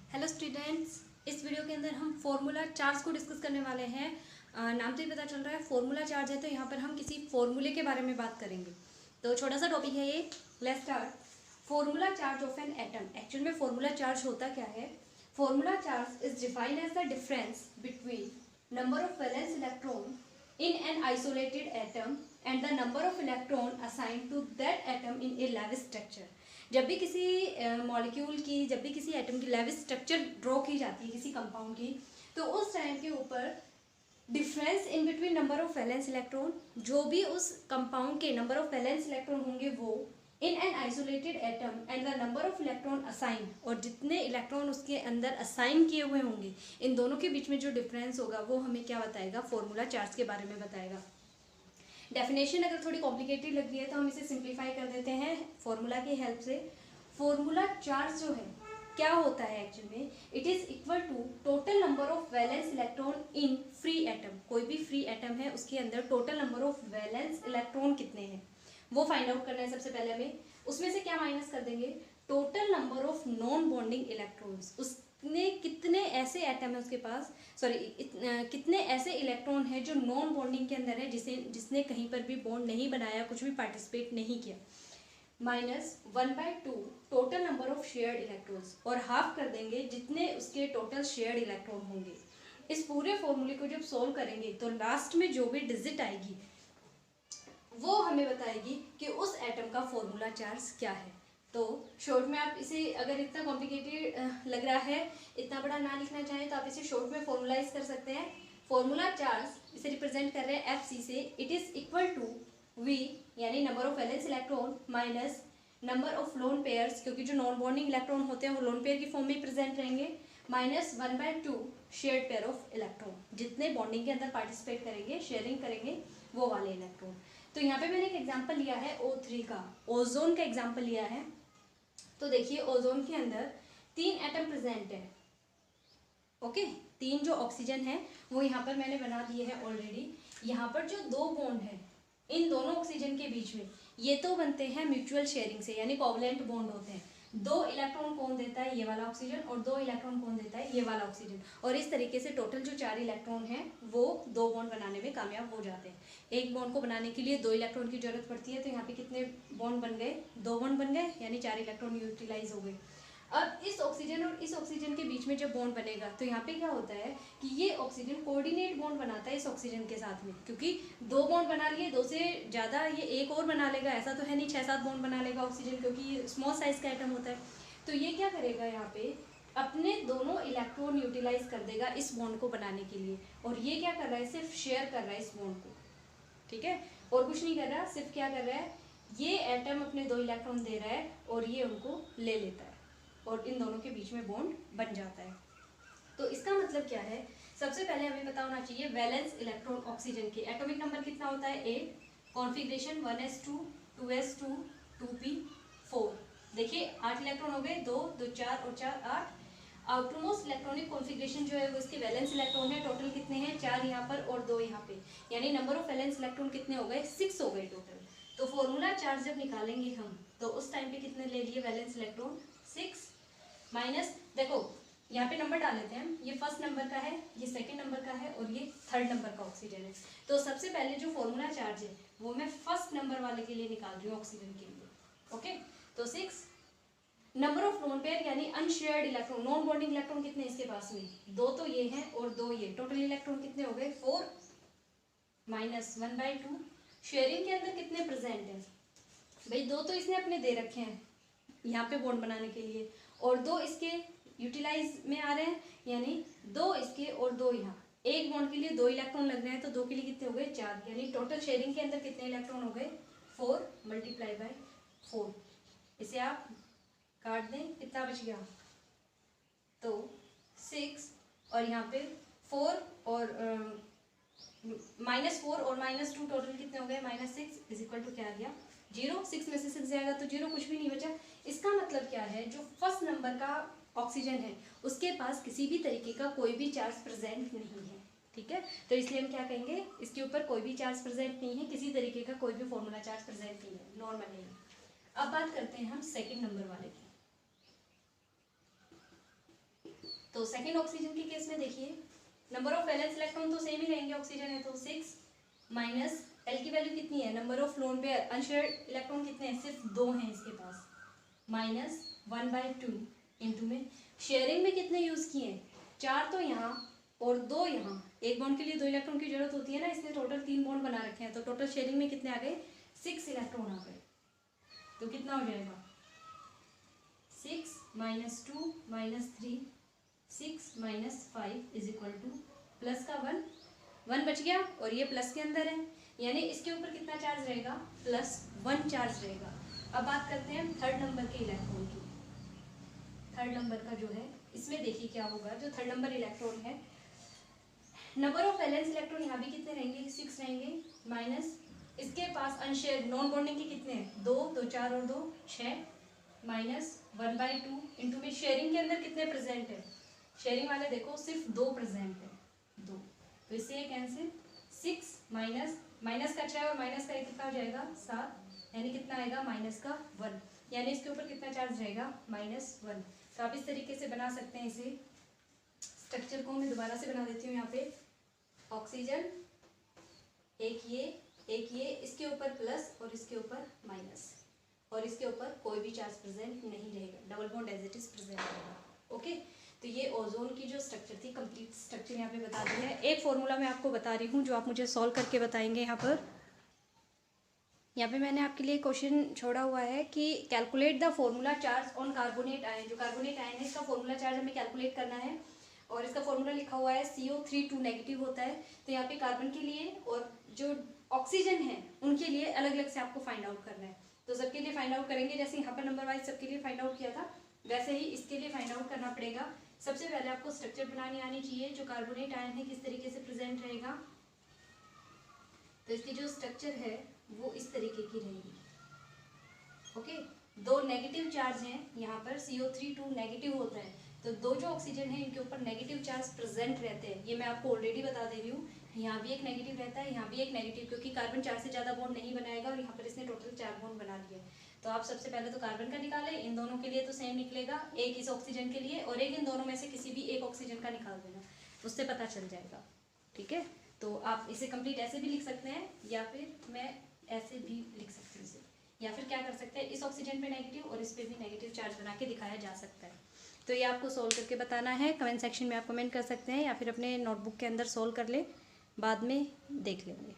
Hello students, इस video के अंदर हम फॉर्मूला चार्ज को डिस्कस करने वाले हैं। नाम से ही पता चल रहा है फॉर्मूला चार्ज है, तो यहाँ पर हम किसी फॉर्मूले के बारे में बात करेंगे। तो छोटा सा टॉपिक है ये। Let's start. Formula charge of an atom. Actual में फॉर्मूला चार्ज होता क्या है? Formula charge is defined as the difference between number of valence electron in an isolated atom and the number of electron assigned to that atom in a Lewis structure। जब भी किसी molecule की, जब भी किसी एटम की Levi's structure draw की जाती है किसी कंपाउंड की, तो उस टाइम के ऊपर difference in between number of valence electron, जो भी उस कंपाउंड के नंबर ऑफ वैलेंस इलेक्ट्रॉन होंगे वो in an isolated atom and the number of electron assign, और जितने इलेक्ट्रॉन उसके अंदर असाइन किए हुए होंगे, इन दोनों के बीच में जो डिफरेंस होगा वो हमें क्या बताएगा? फॉर्मूला चार्ज के बारे में बताएगा। डेफिनेशन अगर थोड़ी कॉम्प्लिकेटेड लग रही है तो हम इसे सिंप्लीफाई कर देते हैं फॉर्मूला की हेल्प से। फॉर्मूला चार्ज जो है क्या होता है एक्चुअल में? It is equal to total number of valence electron in free atom. कोई भी फ्री एटम है उसके अंदर total number of valence electron कितने हैं वो फाइंड आउट करना है सबसे पहले हमें। उसमें से क्या माइनस कर देंगे? Total number of non bonding electrons. उसने कितने ऐसे एटम है उसके पास, सॉरी कितने ऐसे इलेक्ट्रॉन है जो नॉन बॉन्डिंग के अंदर है, जिसने कहीं पर भी बॉन्ड नहीं बनाया, कुछ भी पार्टिसिपेट नहीं किया। -1/2 total number of shared electrons, और हाफ कर देंगे जितने उसके टोटल शेयर्ड इलेक्ट्रॉन होंगे। इस पूरे फॉर्मूले को जब सोल्व करेंगे तो लास्ट में जो भी डिजिट आएगी वो हमें बताएगी कि उस एटम का फॉर्मूला चार्ज क्या है। तो शॉर्ट में आप इसे, अगर इतना कॉम्प्लिकेटेड लग रहा है, इतना बड़ा ना लिखना चाहें, तो आप इसे शॉर्ट में फॉर्मूलाइज कर सकते हैं। फॉर्मूला चार्ज इसे रिप्रेजेंट कर रहे हैं एफ सी से। It is equal to V, यानी number of valence electron, minus number of lone pairs, क्योंकि जो नॉन बॉन्डिंग इलेक्ट्रॉन होते हैं वो लोन पेयर की फॉर्म में प्रेजेंट रहेंगे, -1/2 शेयर्ड पेयर ऑफ इलेक्ट्रॉन, जितने बॉन्डिंग के अंदर पार्टिसिपेट करेंगे, शेयरिंग करेंगे, वो वाले इलेक्ट्रॉन। तो यहाँ पे मैंने एक एग्जांपल लिया है O3 का, ओजोन का एग्जांपल लिया है। तो देखिए ओजोन के अंदर 3 एटम प्रेजेंट है। ओके, 3 जो ऑक्सीजन है वो यहाँ पर मैंने बना दिए हैं ऑलरेडी। यहाँ पर जो 2 बॉन्ड है इन दोनों ऑक्सीजन के बीच में, ये तो बनते हैं म्यूचुअल शेयरिंग से, यानी कोवलेंट बॉन्ड होते हैं। 2 इलेक्ट्रॉन कौन देता है? ये वाला ऑक्सीजन, और 2 इलेक्ट्रॉन कौन देता है? ये वाला ऑक्सीजन। और इस तरीके से टोटल जो 4 इलेक्ट्रॉन हैं वो 2 बॉन्ड बनाने में कामयाब हो जाते हैं। एक बॉन्ड को बनाने के लिए 2 इलेक्ट्रॉन की जरूरत पड़ती है, तो यहाँ पे कितने बॉन्ड बन गए? 2 बॉन्ड बन गए, यानी 4 इलेक्ट्रॉन यूटिलाइज हो गए। अब इस ऑक्सीजन और इस ऑक्सीजन के बीच में जब बॉन्ड बनेगा तो यहाँ पे क्या होता है कि ये ऑक्सीजन कोऑर्डिनेट बॉन्ड बनाता है इस ऑक्सीजन के साथ में, क्योंकि 2 बॉन्ड बना लिए, 2 से ज़्यादा ये एक और बना लेगा, ऐसा तो है नहीं 6-7 बॉन्ड बना लेगा ऑक्सीजन, क्योंकि ये स्मॉल साइज का एटम होता है। तो ये क्या करेगा यहाँ पे? अपने दोनों इलेक्ट्रॉन यूटिलाइज कर देगा इस बॉन्ड को बनाने के लिए, और ये क्या कर रहा है? सिर्फ शेयर कर रहा है इस बॉन्ड को, ठीक है, और कुछ नहीं कर रहा। सिर्फ क्या कर रहा है? ये एटम अपने 2 इलेक्ट्रॉन दे रहा है और ये उनको ले लेता है, और इन दोनों के बीच में बॉन्ड बन जाता है। तो इसका मतलब क्या है? सबसे पहले हमें पता होना चाहिए वैलेंस इलेक्ट्रॉन ऑक्सीजन के एटॉमिक नंबर कितना होता है? 8। Configuration 1s2 2s2 2p4। देखिए 8 इलेक्ट्रॉन हो गए, 2 2 4 और 4 8। आउटरमोस्ट इलेक्ट्रॉनिक कॉन्फ़िगरेशन जो है वो इसके वैलेंस इलेक्ट्रॉन है। टोटल कितने हैं? 4 यहाँ पर और 2 यहाँ पे, यानी नंबर ऑफ वैलेंस इलेक्ट्रॉन कितने हो गए? 6 हो गए टोटल। तो फॉर्मूला चार्ज जब निकालेंगे हम तो उस टाइम पे कितने ले लिए वैलेंस इलेक्ट्रॉन? 6 माइनस, देखो यहाँ पे नंबर डाल लेते हैं, ये फर्स्ट नंबर का है, ये सेकंड नंबर का है, और ये थर्ड नंबर का ऑक्सीजन है। तो सबसे पहले जो फॉर्मूला चार्ज है वो मैं फर्स्ट नंबर वाले के लिए निकाल रही हूँ, ऑक्सीजन के लिए। ओके, तो 6 नंबर ऑफ लोन पेयर यानी unshared electron, non bonding electron कितने इसके पास में? 2 तो ये हैं और 2 ये, टोटल इलेक्ट्रॉन कितने हो गए? 4 -1/2। शेयरिंग के अंदर कितने प्रेजेंट हैं भाई? 2 तो इसने अपने दे रखे हैं यहाँ पे बॉन्ड बनाने के लिए, और 2 इसके यूटिलाइज में आ रहे हैं, यानी 2 इसके और 2 यहाँ। एक बॉन्ड के लिए 2 इलेक्ट्रॉन लग रहे हैं, तो 2 के लिए कितने हो गए? 4, यानी टोटल शेयरिंग के अंदर कितने इलेक्ट्रॉन हो गए? 4 × 4। इसे आप काट दें, कितना बच गया? तो 6, और यहाँ पे 4 और -4 और -2, टोटल कितने हो गए? -6 इज इक्वल टू क्या आ गया? 0। 6 में से 6 जाएगा तो 0, कुछ भी नहीं बचा। इसका मतलब क्या है? जो फर्स्ट नंबर का ऑक्सीजन है उसके पास किसी भी तरीके का कोई भी चार्ज प्रेजेंट नहीं है, ठीक है। तो इसलिए हम क्या कहेंगे? इसके ऊपर कोई भी चार्ज प्रेजेंट नहीं है, किसी तरीके का कोई भी फॉर्मूला चार्ज प्रेजेंट नहीं है, नॉर्मल नहीं है। अब बात करते हैं हम सेकेंड नंबर वाले की। तो सेकेंड ऑक्सीजन के केस में देखिए नंबर ऑफ वैलेंस इलेक्ट्रॉन तो सेम ही रहेंगे, ऑक्सीजन है तो 6 माइनस एल की वैल्यू कितनी है, number of lone pair unshared electron कितने हैं, सिर्फ 2 हैं इसके पास, माइनस 1/2 इंटू में शेयरिंग में कितने यूज़ किए हैं, 4 तो यहाँ और 2 यहाँ, एक बॉन्ड के लिए 2 इलेक्ट्रॉन की जरूरत होती है ना, इसलिए टोटल 3 बॉन्ड बना रखे हैं, तो टोटल शेयरिंग में कितने आ गए, 6 इलेक्ट्रॉन आ गए। तो कितना हो जाएगा 6 minus 2 minus 3 6 minus 5 is equal two plus का 1 बच गया और ये प्लस के अंदर है, यानी इसके ऊपर कितना चार्ज रहेगा, +1 चार्ज रहेगा। अब बात करते हैं थर्ड नंबर के इलेक्ट्रॉन की। थर्ड नंबर का जो है इसमें देखिए क्या होगा, जो थर्ड नंबर इलेक्ट्रॉन है नंबर ऑफ वैलेंस इलेक्ट्रॉन यहाँ भी कितने रहेंगे, 6 रहेंगे, माइनस इसके पास अनशेयर्ड नॉन बॉन्डिंग के कितने हैं, 2 तो 4 और 2 6 माइनस 1/2 इंटू में शेयरिंग के अंदर कितने प्रेजेंट है, शेयरिंग वाले देखो सिर्फ 2 प्रेजेंट है, 2, तो इससे ये कैंसिल, 6 माइनस का 6 और माइनस का 1 कितना हो जाएगा 7, यानी कितना आएगा माइनस का 1, यानी इसके ऊपर कितना चार्ज रहेगा -1। तो आप इस तरीके से बना सकते हैं इसे, स्ट्रक्चर को मैं दोबारा से बना देती हूँ। यहाँ पे ऑक्सीजन एक ये इसके ऊपर प्लस और इसके ऊपर माइनस, और इसके ऊपर कोई भी चार्ज प्रेजेंट नहीं रहेगा, double bond as it is present रहेगा। ओके, तो ये ओजोन की जो स्ट्रक्चर थी, कंप्लीट स्ट्रक्चर यहाँ पे बता दी है। एक फॉर्मूला मैं आपको बता रही हूँ जो आप मुझे सॉल्व करके बताएंगे। यहाँ पे मैंने आपके लिए क्वेश्चन छोड़ा हुआ है कि calculate the formula charge on carbonate ion. जो कार्बोनेट आयन है इसका फॉर्मूला चार्ज हमें कैलकुलेट करना है, और इसका फॉर्मूला लिखा हुआ है CO3 नेगेटिव होता है। तो यहाँ पे कार्बन के लिए और जो ऑक्सीजन है उनके लिए अलग अलग से आपको फाइंड आउट करना है। तो सबके लिए फाइंड आउट करेंगे, जैसे यहाँ पर नंबर वाइज सबके लिए फाइंड आउट किया था, वैसे ही इसके लिए फाइंड आउट करना पड़ेगा। सबसे पहले आपको स्ट्रक्चर बनानी आनी चाहिए, जो कार्बोनेट आयन है किस तरीके से प्रेजेंट रहेगा। तो इसकी जो स्ट्रक्चर है वो इस तरीके की रहेगी। ओके, 2 नेगेटिव चार्ज हैं यहाँ पर, CO3 नेगेटिव होता है, तो 2 जो ऑक्सीजन है इनके ऊपर नेगेटिव चार्ज प्रेजेंट रहते हैं। ये मैं आपको ऑलरेडी बता दे रही हूँ, यहाँ भी एक नेगेटिव रहता है, यहाँ भी एक नेगेटिव, क्योंकि कार्बन 4 से ज़्यादा बॉन्ड नहीं बनाएगा और यहाँ पर इसने टोटल 4 बॉन्ड बना दिया है। तो आप सबसे पहले तो कार्बन का निकालें, इन दोनों के लिए तो सेम निकलेगा, एक इस ऑक्सीजन के लिए और एक इन दोनों में से किसी भी एक ऑक्सीजन का निकाल देना, उससे पता चल जाएगा। ठीक है, तो आप इसे कंप्लीट ऐसे भी लिख सकते हैं, या फिर मैं ऐसे भी लिख सकती हूँ इसे, या फिर क्या कर सकते हैं, इस ऑक्सीजन पे नेगेटिव और इस पे भी नेगेटिव चार्ज बना के दिखाया जा सकता है। तो ये आपको सोल्व करके बताना है, कमेंट सेक्शन में आप कमेंट कर सकते हैं, या फिर अपने नोटबुक के अंदर सोल्व कर ले, बाद में देख लेंगे।